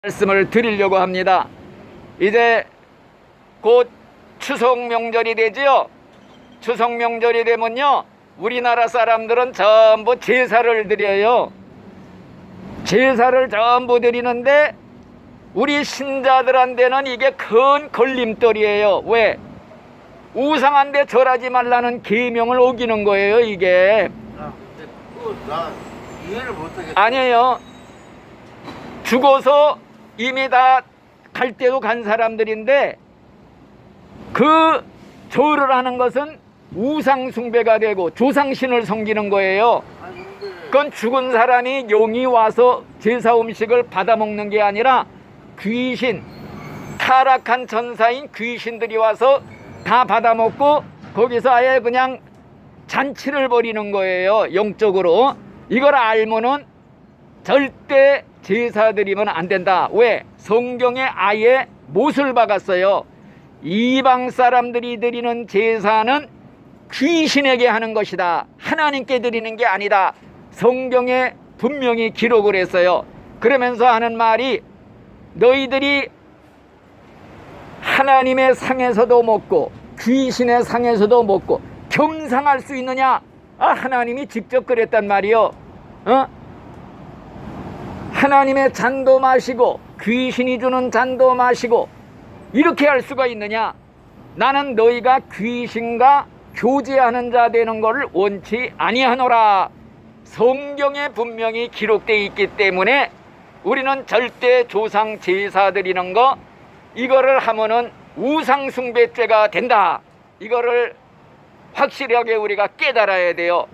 말씀을 드리려고 합니다. 이제 곧 추석 명절이 되지요. 추석 명절이 되면요, 우리나라 사람들은 전부 제사를 드려요. 제사를 전부 드리는데 우리 신자들한테는 이게 큰 걸림돌이에요. 왜? 우상한데 절하지 말라는 계명을 어기는 거예요, 이게. 나 이해를 못하겠어. 아니에요. 죽어서 이미 다 갈 때도 간 사람들인데 그 절을 하는 것은 우상 숭배가 되고 조상신을 섬기는 거예요. 그건 죽은 사람이 용이 와서 제사 음식을 받아 먹는 게 아니라 귀신, 타락한 전사인 귀신들이 와서 다 받아 먹고 거기서 아예 그냥 잔치를 벌이는 거예요, 영적으로. 이걸 알면은 절대 제사 드리면 안 된다. 왜? 성경에 아예 못을 박았어요. 이방 사람들이 드리는 제사는 귀신에게 하는 것이다. 하나님께 드리는 게 아니다. 성경에 분명히 기록을 했어요. 그러면서 하는 말이, 너희들이 하나님의 상에서도 먹고 귀신의 상에서도 먹고 겸상할 수 있느냐? 하나님이 직접 그랬단 말이요. 하나님의 잔도 마시고 귀신이 주는 잔도 마시고 이렇게 할 수가 있느냐? 나는 너희가 귀신과 교제하는 자 되는 것을 원치 아니하노라. 성경에 분명히 기록되어 있기 때문에 우리는 절대 조상 제사 드리는 거, 이거를 하면은 우상숭배죄가 된다. 이거를 확실하게 우리가 깨달아야 돼요.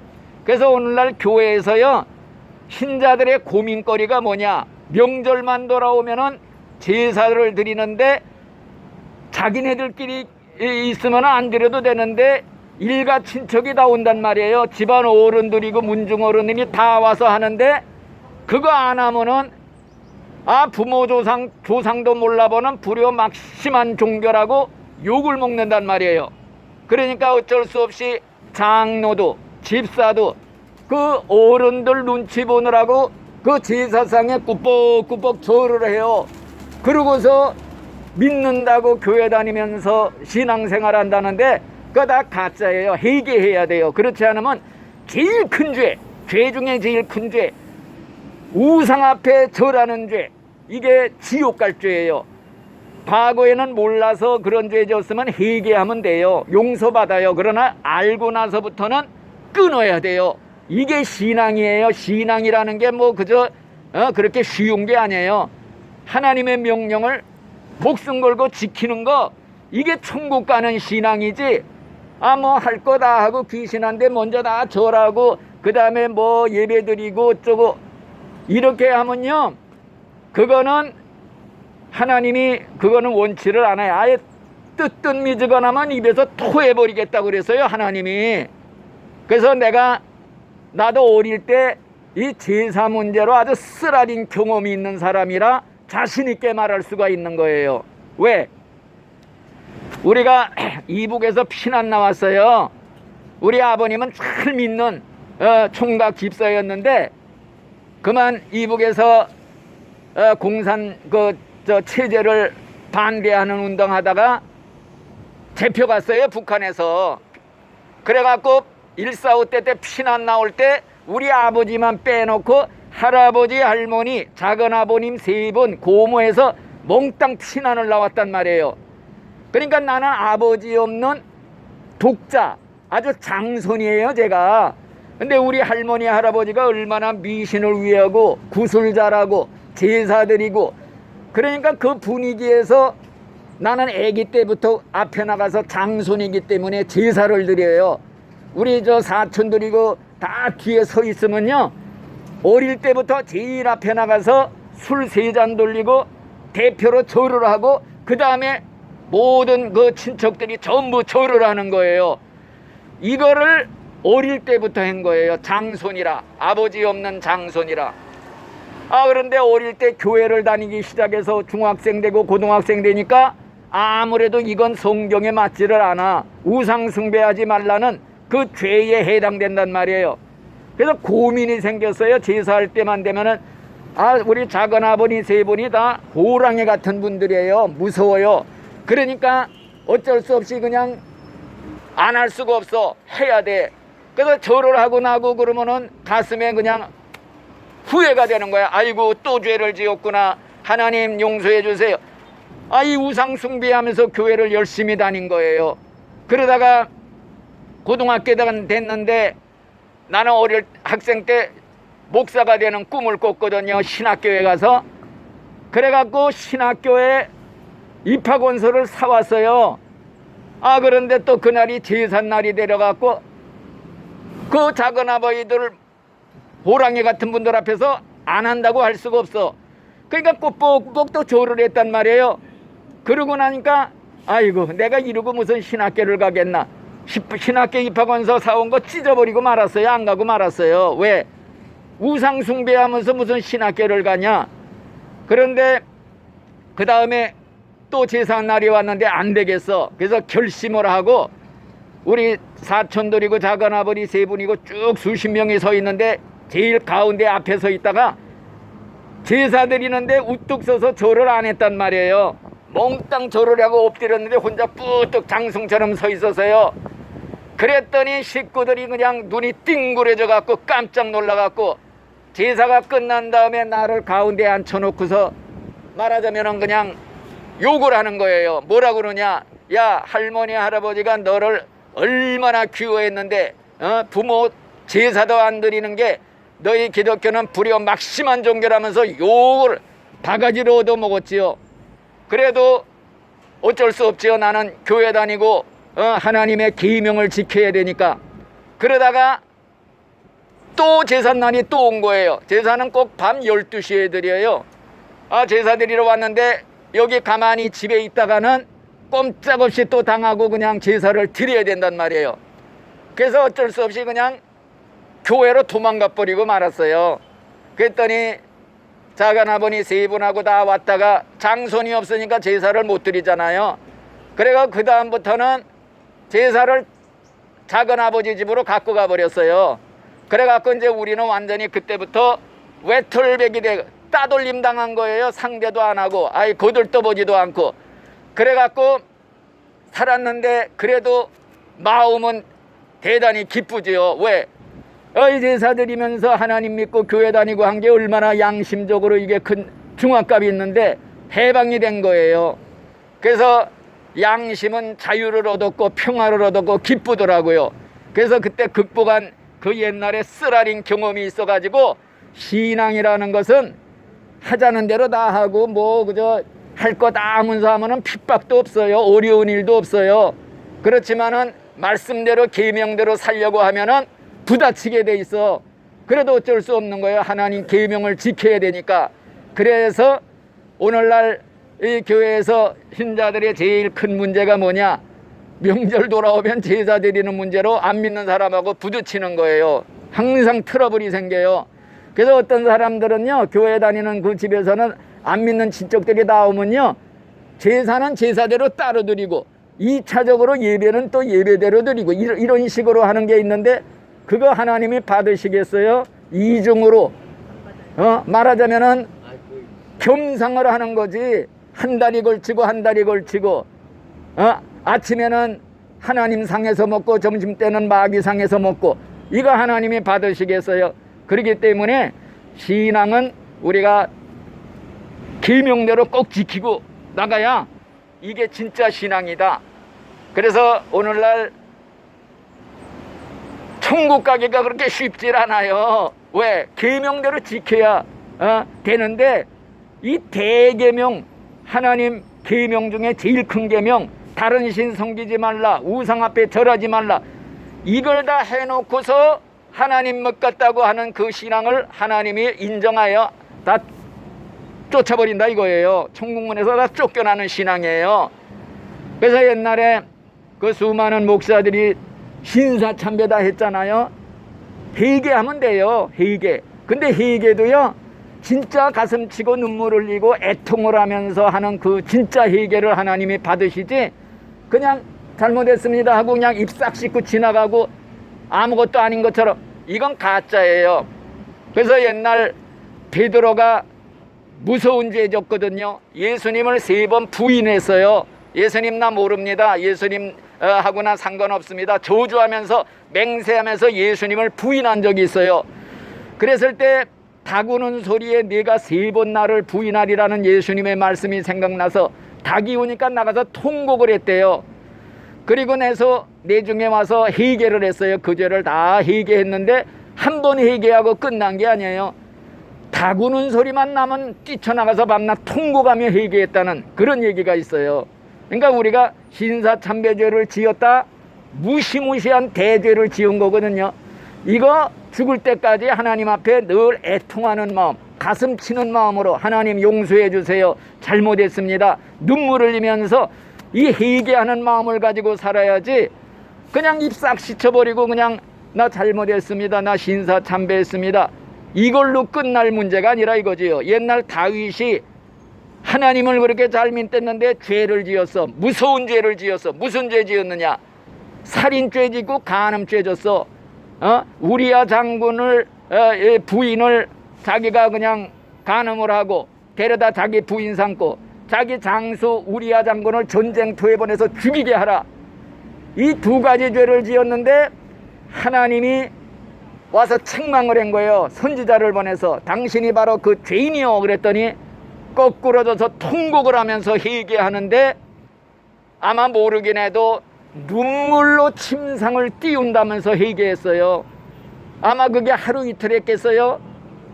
그래서 오늘날 교회에서요, 신자들의 고민거리가 뭐냐? 명절만 돌아오면은 제사를 드리는데 자기네들끼리 있으면 안 드려도 되는데 일가 친척이 다 온단 말이에요. 집안 어른들이고 문중 어른들이 다 와서 하는데 그거 안 하면은 부모 조상도 몰라보는 불효막심한 종교라고 욕을 먹는단 말이에요. 그러니까 어쩔 수 없이 장로도 집사도 그 어른들 눈치 보느라고 그 제사상에 꾸벅꾸벅 절을 해요. 그러고서 믿는다고 교회 다니면서 신앙생활 한다는데 그거 다 가짜예요. 회개해야 돼요. 그렇지 않으면 제일 큰 죄, 죄 중에 제일 큰 죄, 우상 앞에 절하는 죄, 이게 지옥 갈 죄예요. 과거에는 몰라서 그런 죄 졌으면 회개하면 돼요. 용서받아요. 그러나 알고 나서부터는 끊어야 돼요. 이게 신앙이에요. 신앙이라는 게 뭐 그저 그렇게 쉬운 게 아니에요. 하나님의 명령을 목숨 걸고 지키는 거, 이게 천국 가는 신앙이지. 뭐 할 거 다 하고 귀신한테 먼저 다 절하고 그 다음에 뭐 예배 드리고 어쩌고 이렇게 하면요, 그거는 하나님이 그거는 원치를 않아요. 아예 뜨뜻미지근하면 입에서 토해버리겠다고 그랬어요, 하나님이. 그래서 나도 어릴 때 이 제사 문제로 아주 쓰라린 경험이 있는 사람이라 자신 있게 말할 수가 있는 거예요. 왜? 우리가 이북에서 피난 나왔어요. 우리 아버님은 잘 믿는 총각 집사였는데 그만 이북에서 공산 체제를 반대하는 운동하다가 잡혀갔어요, 북한에서. 그래갖고 1.45 때 피난 나올 때 우리 아버지만 빼놓고 할아버지, 할머니, 작은아버님 3분 고모에서 몽땅 피난을 나왔단 말이에요. 그러니까 나는 아버지 없는 독자, 아주 장손이에요, 제가. 근데 우리 할머니, 할아버지가 얼마나 미신을 위하고 구슬 잘하고 제사 드리고, 그러니까 그 분위기에서 나는 아기 때부터 앞에 나가서 장손이기 때문에 제사를 드려요. 우리 사촌들이고 다 뒤에 서 있으면요, 어릴 때부터 제일 앞에 나가서 술 3잔 돌리고 대표로 절을 하고 그 다음에 모든 그 친척들이 전부 절을 하는 거예요. 이거를 어릴 때부터 한 거예요. 장손이라, 아버지 없는 장손이라. 그런데 어릴 때 교회를 다니기 시작해서 중학생 되고 고등학생 되니까 아무래도 이건 성경에 맞지를 않아. 우상 숭배하지 말라는 그 죄에 해당된단 말이에요. 그래서 고민이 생겼어요. 제사할 때만 되면은 우리 작은 아버니 세 분이 다 호랑이 같은 분들이에요. 무서워요. 그러니까 어쩔 수 없이 그냥 안 할 수가 없어. 해야 돼. 그래서 절을 하고 나고 그러면은 가슴에 그냥 후회가 되는 거야. 아이고 또 죄를 지었구나. 하나님 용서해 주세요. 이 우상 숭배하면서 교회를 열심히 다닌 거예요. 그러다가 고등학교 됐는데 나는 어릴 학생 때 목사가 되는 꿈을 꿨거든요. 신학교에 가서. 그래갖고 신학교에 입학원서를 사왔어요. 그런데 또 그날이 제삿날이 되려갖고 그 작은 아버지들 호랑이 같은 분들 앞에서 안 한다고 할 수가 없어. 그러니까 꼭꼭꼭 또 절을 했단 말이에요. 그러고 나니까 아이고 내가 이러고 무슨 신학교를 가겠나. 신학교 입학원서 사온 거 찢어버리고 말았어요. 안 가고 말았어요. 왜? 우상 숭배하면서 무슨 신학교를 가냐. 그런데 그 다음에 또 제삿날이 왔는데 안 되겠어. 그래서 결심을 하고 우리 사촌들이고 작은아버지 세 분이고 쭉 수십 명이 서 있는데 제일 가운데 앞에 서 있다가 제사 드리는데 우뚝 서서 절을 안 했단 말이에요. 몽땅 절을 하고 엎드렸는데 혼자 뿌뚝 장승처럼 서 있었어요. 그랬더니 식구들이 그냥 눈이 띵그레져 갖고 깜짝 놀라 갖고 제사가 끝난 다음에 나를 가운데 앉혀놓고서 말하자면 그냥 욕을 하는 거예요. 뭐라 그러냐. 야 할머니 할아버지가 너를 얼마나 귀여워했는데 부모 제사도 안 드리는 게 너희 기독교는 불효 막심한 종교라면서 욕을 바가지로 얻어먹었지요. 그래도 어쩔 수 없지요. 나는 교회 다니고 하나님의 계명을 지켜야 되니까. 그러다가 또 제삿날이 또 온 거예요. 제사는 꼭 밤 12시에 드려요. 제사 드리러 왔는데 여기 가만히 집에 있다가는 꼼짝없이 또 당하고 그냥 제사를 드려야 된단 말이에요. 그래서 어쩔 수 없이 그냥 교회로 도망가 버리고 말았어요. 그랬더니 작은아버니 세 분하고 다 왔다가 장손이 없으니까 제사를 못 드리잖아요. 그래가 그 다음부터는 제사를 작은아버지 집으로 갖고 가버렸어요. 그래갖고 이제 우리는 완전히 그때부터 외톨백이 돼 따돌림 당한 거예요. 상대도 안 하고 거들떠보지도 않고. 그래갖고 살았는데 그래도 마음은 대단히 기쁘지요. 왜? 제사 드리면서 하나님 믿고 교회 다니고 한 게 얼마나 양심적으로 이게 큰 중압감이 있는데 해방이 된 거예요. 그래서 양심은 자유를 얻었고 평화를 얻었고 기쁘더라고요. 그래서 그때 극복한 그 옛날에 쓰라린 경험이 있어가지고 신앙이라는 것은 하자는 대로 다 하고 뭐 그저 할 거 다 하면서 하면은 핍박도 없어요. 어려운 일도 없어요. 그렇지만은 말씀대로 계명대로 살려고 하면은 부딪히게 돼 있어. 그래도 어쩔 수 없는 거예요. 하나님 계명을 지켜야 되니까. 그래서 오늘날 이 교회에서 신자들의 제일 큰 문제가 뭐냐? 명절 돌아오면 제사 드리는 문제로 안 믿는 사람하고 부딪히는 거예요. 항상 트러블이 생겨요. 그래서 어떤 사람들은요, 교회 다니는 그 집에서는 안 믿는 친척들이 나오면요, 제사는 제사대로 따로 드리고 2차적으로 예배는 또 예배대로 드리고 이런 식으로 하는 게 있는데 그거 하나님이 받으시겠어요? 이중으로 말하자면은 겸상을 하는 거지. 한 달이 걸치고 한 달이 걸치고 아침에는 하나님 상에서 먹고 점심때는 마귀 상에서 먹고 이거 하나님이 받으시겠어요? 그렇기 때문에 신앙은 우리가 계명대로 꼭 지키고 나가야 이게 진짜 신앙이다. 그래서 오늘날 천국 가기가 그렇게 쉽질 않아요. 왜? 계명대로 지켜야 되는데 이 대계명, 하나님 계명 중에 제일 큰 계명, 다른 신 섬기지 말라, 우상 앞에 절하지 말라, 이걸 다 해놓고서 하나님 먹겠다고 하는 그 신앙을 하나님이 인정하여 다 쫓아버린다 이거예요. 천국문에서 다 쫓겨나는 신앙이에요. 그래서 옛날에 그 수많은 목사들이 신사참배 다 했잖아요. 회개하면 돼요. 회개. 근데 회개도요, 진짜 가슴 치고 눈물 흘리고 애통을 하면서 하는 그 진짜 회개를 하나님이 받으시지, 그냥 잘못했습니다 하고 그냥 입 싹 씻고 지나가고 아무것도 아닌 것처럼, 이건 가짜예요. 그래서 옛날 베드로가 무서운 죄 졌거든요. 예수님을 3번 부인했어요. 예수님 나 모릅니다. 예수님 하고나 상관없습니다. 저주하면서 맹세하면서 예수님을 부인한 적이 있어요. 그랬을 때 닭 우는 소리에 네가 3번 나를 부인하리라는 예수님의 말씀이 생각나서 닭이 우니까 나가서 통곡을 했대요. 그리고 나서 내중에 와서 회개를 했어요. 그 죄를 다 회개했는데 한 번 회개하고 끝난 게 아니에요. 닭 우는 소리만 나면 뛰쳐나가서 밤낮 통곡하며 회개했다는 그런 얘기가 있어요. 그러니까 우리가 신사참배죄를 지었다, 무시무시한 대죄를 지은 거거든요. 이거 죽을 때까지 하나님 앞에 늘 애통하는 마음, 가슴 치는 마음으로 하나님 용서해 주세요, 잘못했습니다, 눈물을 흘리면서 이 회개하는 마음을 가지고 살아야지 그냥 입 싹 씻어버리고 그냥 나 잘못했습니다, 나 신사참배했습니다, 이걸로 끝날 문제가 아니라 이거지요. 옛날 다윗이 하나님을 그렇게 잘 믿댔는데 죄를 지었어. 무서운 죄를 지었어. 무슨 죄 지었느냐? 살인죄 지고 간음죄 졌어. 우리야 장군을 부인을 자기가 그냥 간음을 하고 데려다 자기 부인 삼고 자기 장수 우리야 장군을 전쟁터에 보내서 죽이게 하라. 이 2가지 죄를 지었는데 하나님이 와서 책망을 한 거예요. 선지자를 보내서 당신이 바로 그 죄인이요 그랬더니 거꾸러져서 통곡을 하면서 회개하는데 아마 모르긴 해도 눈물로 침상을 띄운다면서 회개했어요. 아마 그게 하루 이틀 했겠어요?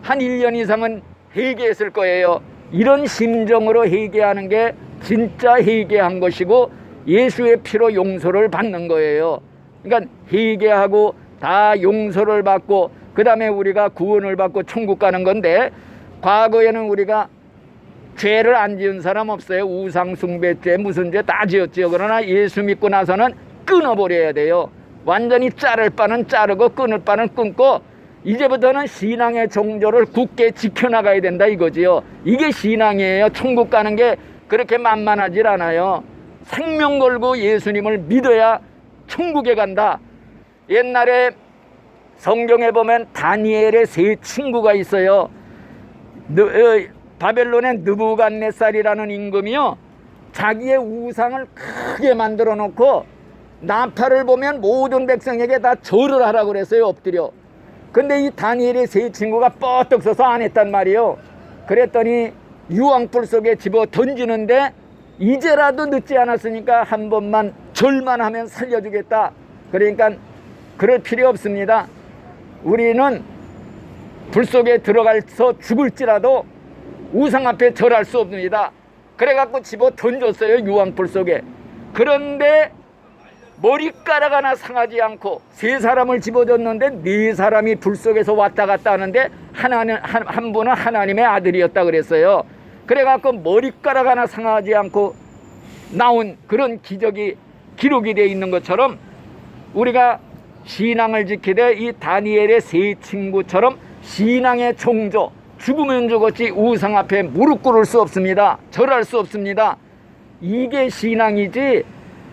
한 1년 이상은 회개했을 거예요. 이런 심정으로 회개하는 게 진짜 회개한 것이고 예수의 피로 용서를 받는 거예요. 그러니까 회개하고 다 용서를 받고 그 다음에 우리가 구원을 받고 천국 가는 건데, 과거에는 우리가 죄를 안 지은 사람 없어요. 우상숭배죄 무슨 죄 다 지었지요. 그러나 예수 믿고 나서는 끊어버려야 돼요. 완전히 자를 바는 자르고 끊을 바는 끊고 이제부터는 신앙의 정조를 굳게 지켜나가야 된다 이거지요. 이게 신앙이에요. 천국 가는 게 그렇게 만만하질 않아요. 생명 걸고 예수님을 믿어야 천국에 간다. 옛날에 성경에 보면 다니엘의 3 친구가 있어요. 바벨론의 느부갓네살이라는 임금이요, 자기의 우상을 크게 만들어 놓고 나팔을 보면 모든 백성에게 다 절을 하라고 그랬어요. 엎드려. 근데 이 다니엘의 3 친구가 뻗떡 서서 안 했단 말이에요. 그랬더니 유황불 속에 집어 던지는데 이제라도 늦지 않았으니까 한 번만 절만 하면 살려주겠다. 그러니까 그럴 필요 없습니다. 우리는 불 속에 들어가서 죽을지라도 우상 앞에 절할 수 없습니다. 그래갖고 집어 던졌어요, 유황불 속에. 그런데 머리카락 하나 상하지 않고 3 사람을 집어줬는데 4 사람이 불 속에서 왔다 갔다 하는데 한 분은 하나님의 아들이었다 그랬어요. 그래갖고 머리카락 하나 상하지 않고 나온 그런 기적이 기록이 되어 있는 것처럼 우리가 신앙을 지키되 이 다니엘의 3 친구처럼 신앙의 종조, 죽으면 죽었지 우상 앞에 무릎 꿇을 수 없습니다. 절할 수 없습니다. 이게 신앙이지,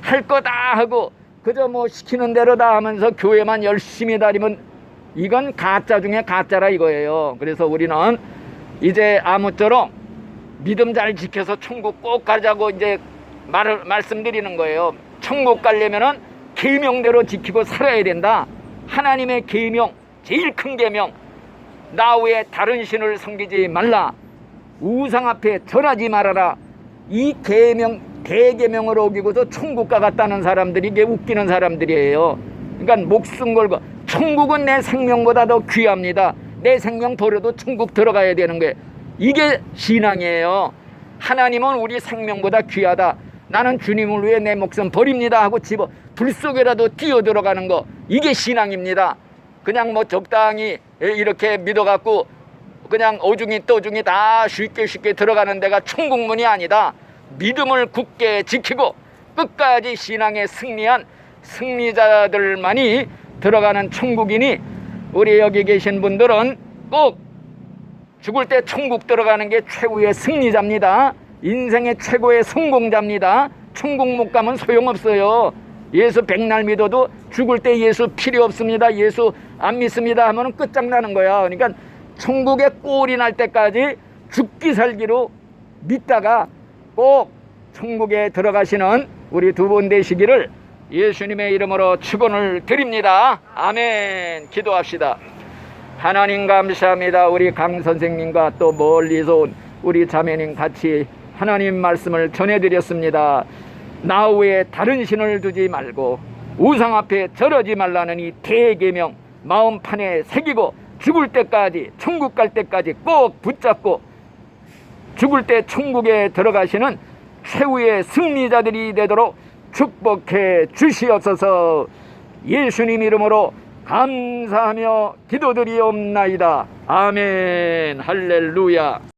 할 거 다 하고 그저 뭐 시키는 대로 다 하면서 교회만 열심히 다니면 이건 가짜 중에 가짜라 이거예요. 그래서 우리는 이제 아무쪼록 믿음 잘 지켜서 천국 꼭 가자고 이제 말씀드리는 거예요. 천국 가려면은 계명대로 지키고 살아야 된다. 하나님의 계명, 제일 큰 계명, 나 외에 다른 신을 섬기지 말라, 우상 앞에 절하지 말아라. 이 계명, 대계명을 어기고서 천국 가갔다는 사람들이 이게 웃기는 사람들이에요. 그러니까 목숨 걸고, 천국은 내 생명보다 더 귀합니다. 내 생명 버려도 천국 들어가야 되는 거예요. 이게 신앙이에요. 하나님은 우리 생명보다 귀하다. 나는 주님을 위해 내 목숨 버립니다 하고 집어 불 속에라도 뛰어 들어가는 거, 이게 신앙입니다. 그냥 뭐 적당히 이렇게 믿어갖고 그냥 오중이 떠중이 다 쉽게 들어가는 데가 천국문이 아니다. 믿음을 굳게 지키고 끝까지 신앙에 승리한 승리자들만이 들어가는 천국이니, 우리 여기 계신 분들은 꼭 죽을 때 천국 들어가는 게 최고의 승리자입니다. 인생의 최고의 성공자입니다. 천국 못 가면 소용없어요. 예수 백날 믿어도 죽을 때 예수 필요 없습니다, 예수 안 믿습니다 하면 끝장나는 거야. 그러니까 천국에 꼴이 날 때까지 죽기 살기로 믿다가 꼭 천국에 들어가시는 우리 두 분 되시기를 예수님의 이름으로 축원을 드립니다. 아멘. 기도합시다. 하나님 감사합니다. 우리 강 선생님과 또 멀리서 온 우리 자매님 같이 하나님 말씀을 전해드렸습니다. 나 외에 다른 신을 두지 말고 우상 앞에 절하지 말라는 이 대계명 마음판에 새기고 죽을 때까지, 천국 갈 때까지 꼭 붙잡고 죽을 때 천국에 들어가시는 최후의 승리자들이 되도록 축복해 주시옵소서. 예수님 이름으로 감사하며 기도드리옵나이다. 아멘. 할렐루야.